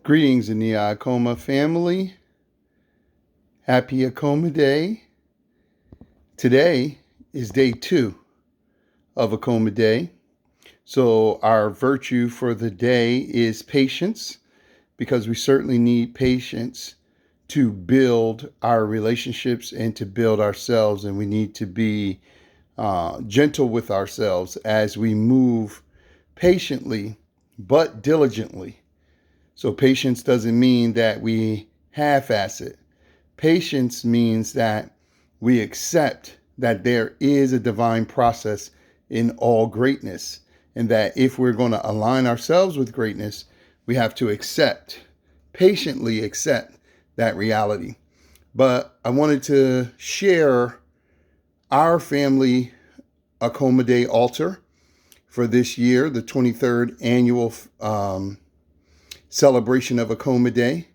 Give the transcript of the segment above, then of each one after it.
Greetings in the AKOMA family. Happy AKOMA Day. Today is day 2 of AKOMA Day. So our virtue for the day is patience, because we certainly need patience to build our relationships and to build ourselves. And we need to be gentle with ourselves as we move patiently but diligently. So patience doesn't mean that we half-ass it. Patience means that we accept that there is a divine process in all greatness, and that if we're going to align ourselves with greatness, we have to patiently accept that reality. But I wanted to share our family AKOMA Day altar for this year, the 23rd annual celebration of AKOMA Day,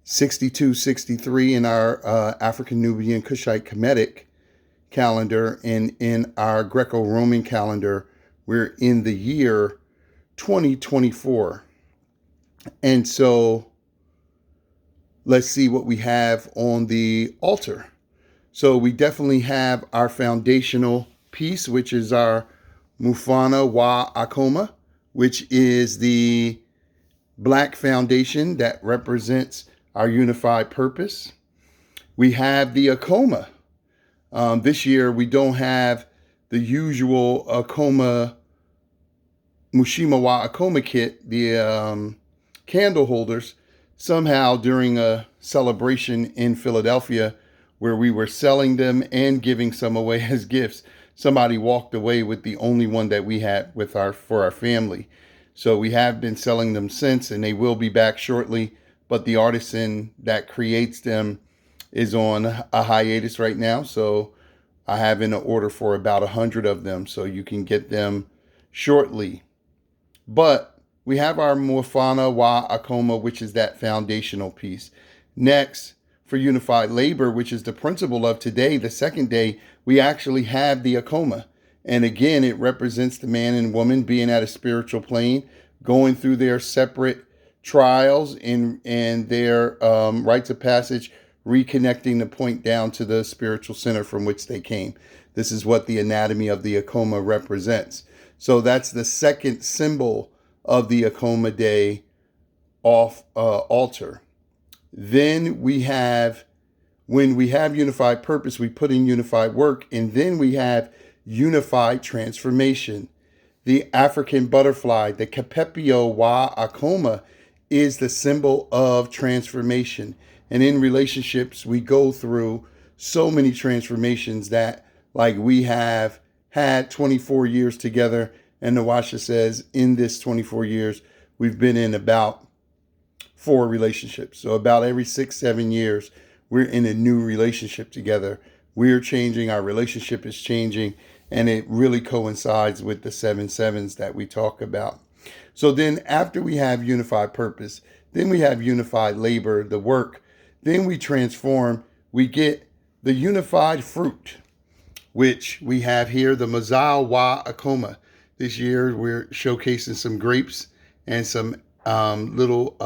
6263 in our African Nubian Kushite Kemetic calendar, and in our Greco-Roman calendar, we're in the year 2024. And so let's see what we have on the altar. So we definitely have our foundational piece, which is our Mufana wa Akoma, which is the Black foundation that represents our unified purpose. We have the AKOMA. This year we don't have the usual AKOMA Mushima wa Akoma kit, the candle holders. Somehow during a celebration in Philadelphia where we were selling them and giving some away as gifts, somebody walked away with the only one that we had for our family. So we have been selling them since, and they will be back shortly. But the artisan that creates them is on a hiatus right now. So I have in an order for about 100 of them, so you can get them shortly. But we have our Mufana wa Akoma, which is that foundational piece. Next, for unified labor, which is the principle of today, the second day, we actually have the AKOMA. And again, it represents the man and woman being at a spiritual plane, going through their separate trials and their rites of passage, reconnecting the point down to the spiritual center from which they came. This is what the anatomy of the AKOMA represents. So that's the second symbol of the AKOMA Day altar. Then we have, when we have unified purpose, we put in unified work, and then we have unified transformation. The African butterfly, the Kepepio wa Akoma, is the symbol of transformation. And in relationships, we go through so many transformations that, like, we have had 24 years together, and the Washa says in this 24 years, we've been in about 4 relationships. So about every 6-7 years, we're in a new relationship together. We're changing, our relationship is changing, and it really coincides with the 7 sevens that we talk about. So then after we have unified purpose, then we have unified labor, the work, then we transform, we get the unified fruit, which we have here, the Mazal wa Akoma. This year we're showcasing some grapes and some little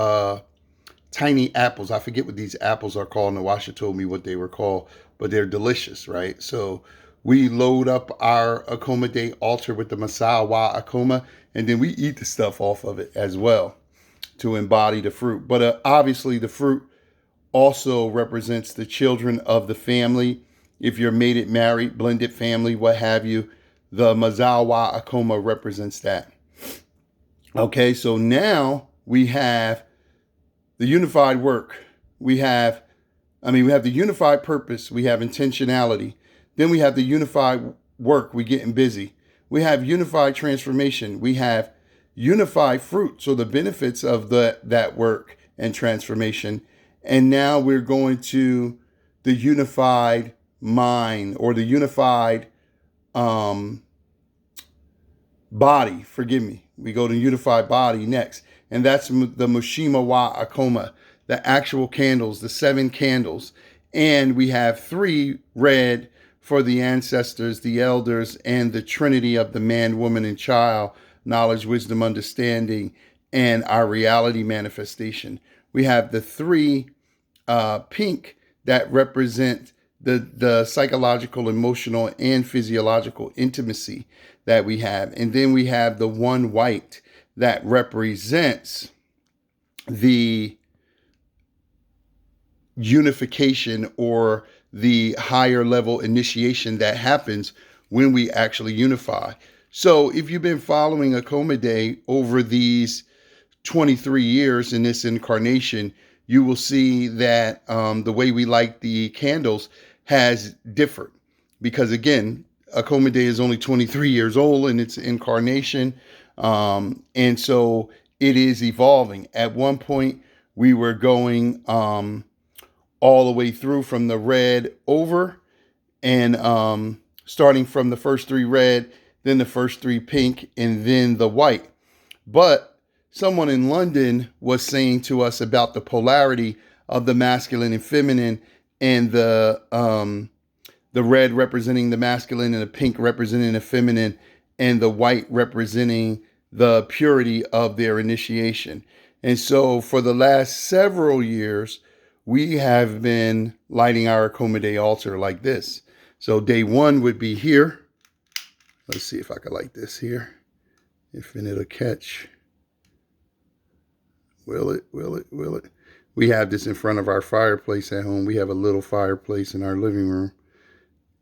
tiny apples. I forget what these apples are called. Nawasha told me what they were called, but they're delicious, right? So we load up our AKOMA Day altar with the Masai wa Akoma, and then we eat the stuff off of it as well to embody the fruit. But obviously the fruit also represents the children of the family. If you're mated, married, blended family, what have you, the Mazal wa Akoma represents that. Okay, so now we have the unified work. We have the unified purpose. We have intentionality. Then we have the unified work. We getting busy. We have unified transformation. We have unified fruit. So the benefits of that work and transformation. And now we're going to the unified mind, or the unified body. Forgive me. We go to unified body next. And that's the Mushima wa Akoma, the actual candles, the 7 candles. And we have 3 red for the ancestors, the elders, and the trinity of the man, woman, and child, knowledge, wisdom, understanding, and our reality manifestation. We have the three pink that represent the psychological, emotional, and physiological intimacy that we have. And then we have the one white that represents the unification or the higher level initiation that happens when we actually unify. So if you've been following AKOMA Day over these 23 years in this incarnation, you will see that the way we light the candles has differed. Because again, AKOMA Day is only 23 years old in its incarnation. And so it is evolving. At one point, we were going all the way through from the red over and starting from the first three red, then the first three pink, and then the white. But someone in London was saying to us about the polarity of the masculine and feminine, and the red representing the masculine and the pink representing the feminine, and the white representing the purity of their initiation. And so for the last several years, we have been lighting our AKOMA Day altar like this. So day one would be here. Let's see if I can light this here. If it'll catch. Will it? Will it? Will it? We have this in front of our fireplace at home. We have a little fireplace in our living room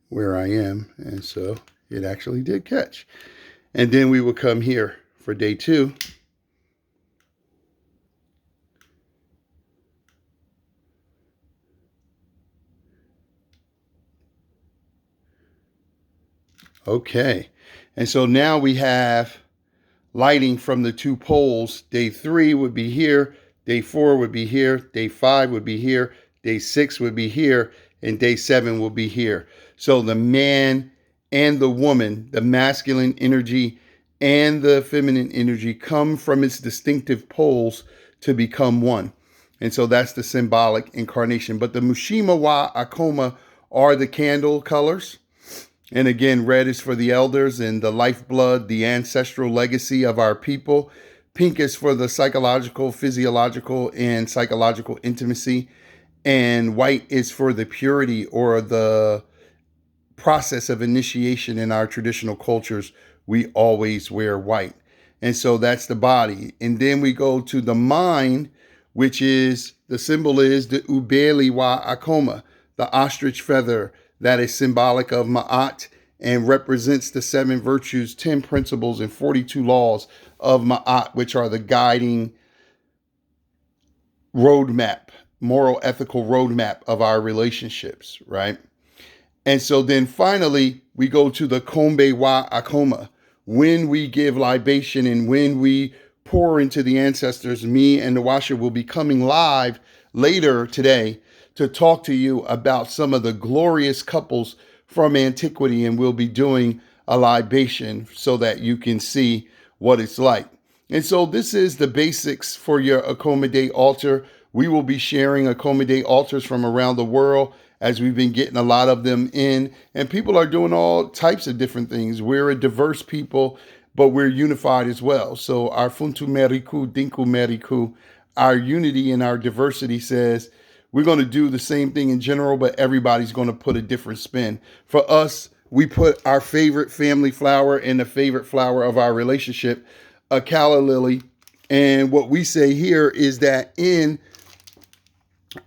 where I am. And so it actually did catch. And then we will come here for day two. Okay. And so now we have lighting from the two poles. Day 3 would be here. Day 4 would be here. Day 5 would be here. Day 6 would be here. And day 7 will be here. So the man and the woman, the masculine energy and the feminine energy, come from its distinctive poles to become one. And so that's the symbolic incarnation. But the Mushima wa Akoma are the candle colors. And again, red is for the elders and the lifeblood, the ancestral legacy of our people. Pink is for the psychological, physiological, and psychological intimacy. And white is for the purity or the process of initiation. In our traditional cultures, we always wear white. And so that's the body. And then we go to the mind, which is, the symbol is the Ubeli wa Akoma, the ostrich feather that is symbolic of Ma'at and represents the 7 virtues, 10 principles, and 42 laws of Ma'at, which are the guiding roadmap, moral, ethical roadmap of our relationships, right? And so then finally, we go to the Kombe wa Akoma. When we give libation and when we pour into the ancestors, me and Nawasha will be coming live later today to talk to you about some of the glorious couples from antiquity, and we'll be doing a libation so that you can see what it's like. And so this is the basics for your AKOMA Day altar. We will be sharing AKOMA Day altars from around the world as we've been getting a lot of them in, and people are doing all types of different things. We're a diverse people, but we're unified as well. So our Funtu Meriku, Dinku Meriku, our unity and our diversity says, we're going to do the same thing in general, but everybody's going to put a different spin. For us, we put our favorite family flower and the favorite flower of our relationship, a calla lily. And what we say here is that in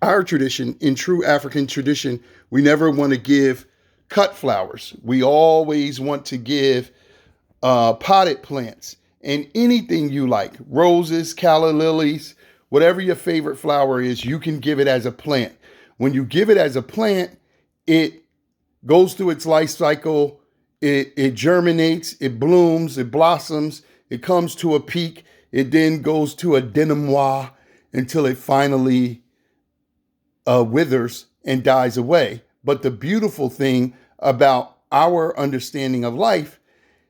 our tradition, in true African tradition, we never want to give cut flowers. We always want to give potted plants and anything you like, roses, calla lilies, whatever your favorite flower is, you can give it as a plant. When you give it as a plant, it goes through its life cycle. It germinates, it blooms, it blossoms, it comes to a peak. It then goes to a denouement until it finally withers and dies away. But the beautiful thing about our understanding of life,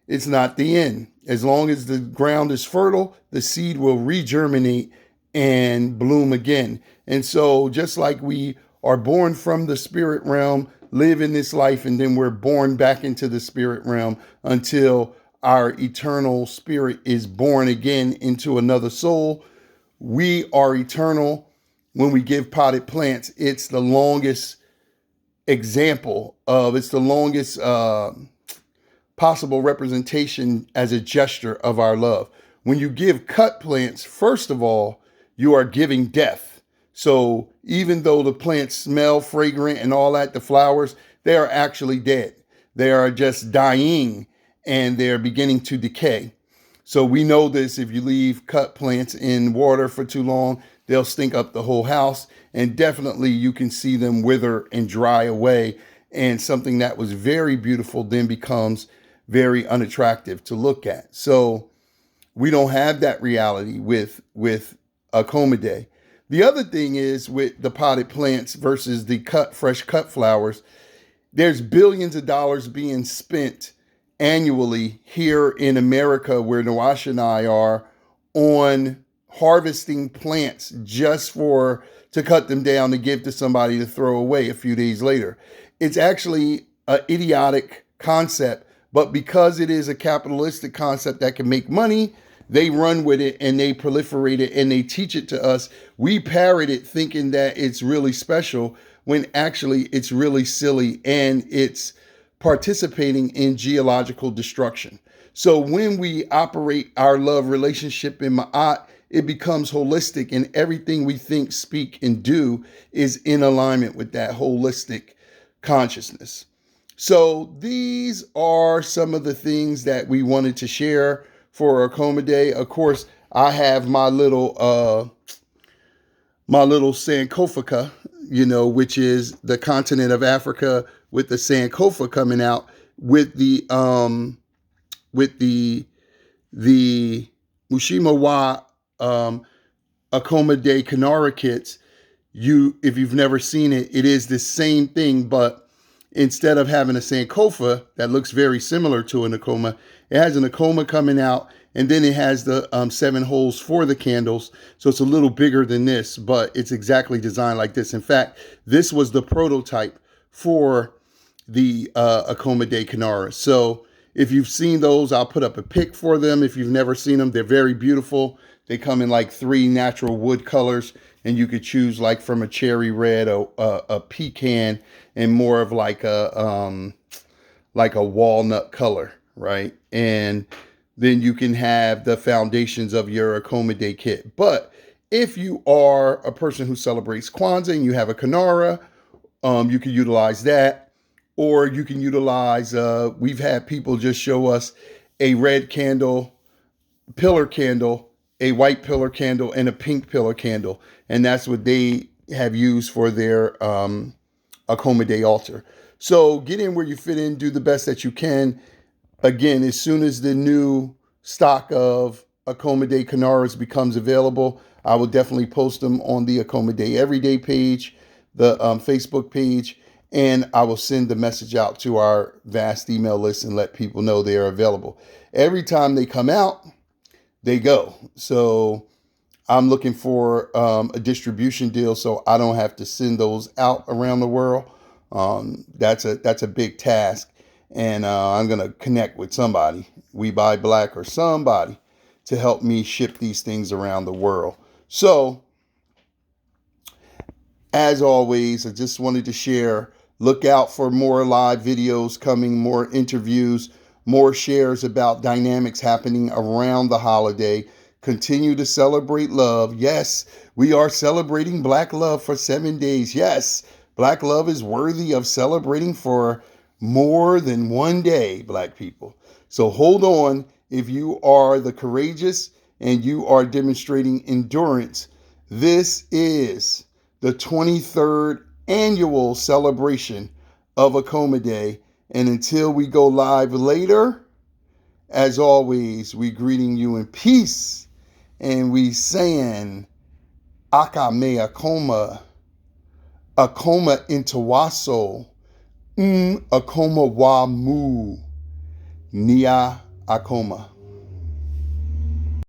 it's not the end. As long as the ground is fertile, the seed will regerminate and bloom again. And so just like we are born from the spirit realm, live in this life, and then we're born back into the spirit realm until our eternal spirit is born again into another soul. We are eternal. When we give potted plants, it's the longest example of, it's the longest possible representation as a gesture of our love. When you give cut plants, first of all, you are giving death. So even though the plants smell fragrant and all that, the flowers, they are actually dead. They are just dying and they're beginning to decay. So we know this: if you leave cut plants in water for too long, they'll stink up the whole house. And definitely you can see them wither and dry away. And something that was very beautiful then becomes very unattractive to look at. So we don't have that reality with AKOMA Day. The other thing is, with the potted plants versus the fresh cut flowers, there's billions of dollars being spent annually here in America, where Nawasha and I are, on harvesting plants just to cut them down to give to somebody to throw away a few days later. It's actually an idiotic concept, but because it is a capitalistic concept that can make money, they run with it and they proliferate it and they teach it to us. We parrot it thinking that it's really special, when actually it's really silly and it's participating in geological destruction. So when we operate our love relationship in Ma'at, it becomes holistic, and everything we think, speak, and do is in alignment with that holistic consciousness. So these are some of the things that we wanted to share for AKOMA Day. Of course, I have my little Sankofa, which is the continent of Africa, with the Sankofa coming out with the Mushima wa AKOMA Day Kanara kits. If you've never seen it, it is the same thing, but instead of having a Sankofa that looks very similar to an AKOMA, it has an AKOMA coming out, and then it has the 7 holes for the candles. So it's a little bigger than this, but it's exactly designed like this. In fact, this was the prototype for the AKOMA Day Kanara. So if you've seen those, I'll put up a pic for them. If you've never seen them, they're very beautiful. They come in like 3 natural wood colors, and you could choose like from a cherry red, a pecan, and more of like a walnut color, right? And then you can have the foundations of your AKOMA Day kit. But if you are a person who celebrates Kwanzaa and you have a Kanara, you can utilize that. Or you can utilize, we've had people just show us a red candle, pillar candle, a white pillar candle, and a pink pillar candle. And that's what they have used for their AKOMA Day altar. So get in where you fit in, do the best that you can. Again, as soon as the new stock of AKOMA Day Kanaras becomes available, I will definitely post them on the AKOMA Day Everyday page, the Facebook page, and I will send the message out to our vast email list and let people know they are available. Every time they come out, they go. So I'm looking for a distribution deal so I don't have to send those out around the world. That's a big task. And I'm going to connect with somebody, We Buy Black or somebody, to help me ship these things around the world. So, as always, I just wanted to share, look out for more live videos coming, more interviews, more shares about dynamics happening around the holiday. Continue to celebrate love. Yes, we are celebrating Black love for 7 days. Yes, Black love is worthy of celebrating for more than one day, Black people. So hold on. If you are the courageous and you are demonstrating endurance, this is the 23rd annual celebration of AKOMA Day. And until we go live later, as always, we greeting you in peace. And we saying, Akame AKOMA, AKOMA Intawaso, AKOMA Wa Mu, Nia AKOMA.